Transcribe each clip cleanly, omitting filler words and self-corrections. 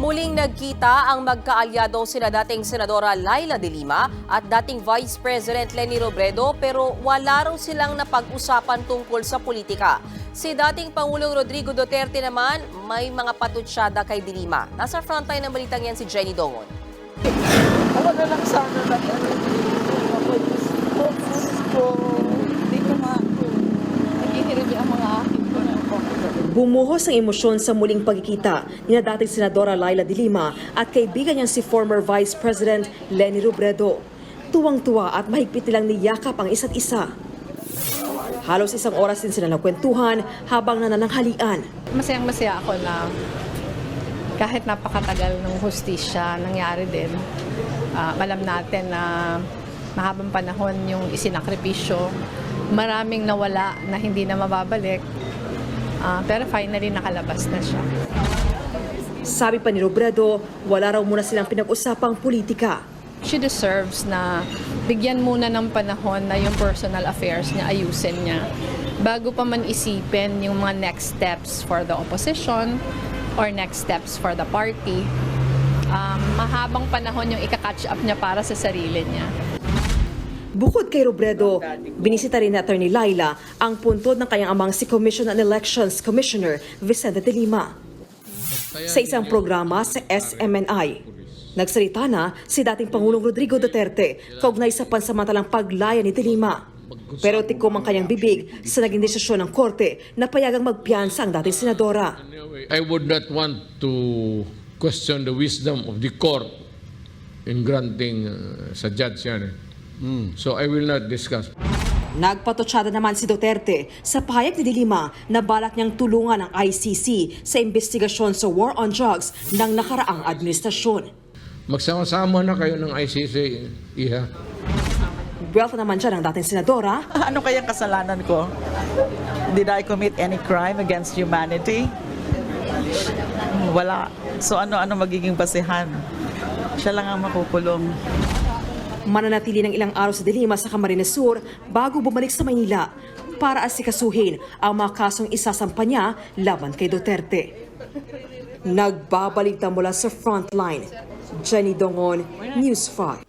Muling nagkita ang magkaalyado sina dating Senadora Laila de Lima at dating Vice President Leni Robredo pero wala raw silang napag-usapan tungkol sa politika. Si dating Pangulong Rodrigo Duterte naman may mga patutsyada kay de Lima. Nasa frontline ng balitang yan si Jenny Dongon. Ako na lang sana hindi ko naghihirap ang mga akin ko na Bumuhos ang emosyon sa muling pagkikita ni dating Senadora Laila de Lima at kaibigan niyang si former Vice President Leni Robredo. Tuwang-tuwa at mahigpit nilang niyakap ang isa't isa. Halos isang oras din sila nagkwentuhan habang nanananghalian. Masayang-masaya ako na kahit napakatagal ng hustisya nangyari din, alam natin na mahabang panahon yung isinakripisyo, maraming nawala na hindi na mababalik. Pero finally nakalabas na siya. Sabi pa ni Robredo, wala raw muna silang pinag-usapang politika. She deserves na bigyan muna ng panahon na yung personal affairs niya, ayusin niya. Bago pa man isipin yung mga next steps for the opposition or next steps for the party, mahabang panahon yung ika-catch up niya para sa sarili niya. Bukod kay Robredo, binisita rin ni Atty. Laila ang puntod ng kanyang amang si Commission on Elections Commissioner Vicente de Lima. Sa isang programa sa SMNI, nagsalita na si dating Pangulong Rodrigo Duterte kaugnay sa pansamantalang paglaya ni de Lima. Pero tikom ang kanyang bibig sa naging desisyon ng korte na payagang magpiyansa ang dating senadora. I would not want to question the wisdom of the court in granting sa judge yan. So I will not discuss. Nagpatotsyada naman si Duterte sa pahayag ni de Lima na balak niyang tulungan ang ICC sa investigasyon sa war on drugs ng nakaraang administrasyon. Magsama-sama na kayo ng ICC, iha. Welcome naman dyan ang dating senadora. Ano kayang kasalanan ko? Did I commit any crime against humanity? Wala. So ano magiging basihan? Siya lang ang makukulong. Mananatili ng ilang araw si de Lima sa Camarines Sur bago bumalik sa Maynila para asikasuhin ang mga kasong isasampa niya laban kay Duterte. Nagbabalik na mula sa frontline. Jenny Dongon, News 5.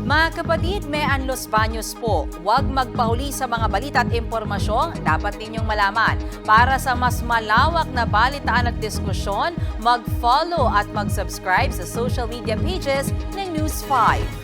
Mga kapatid, may Los Baños po. Huwag magpahuli sa mga balita at impormasyong dapat ninyong malaman. Para sa mas malawak na balitaan at diskusyon, mag-follow at mag-subscribe sa social media pages ng News 5.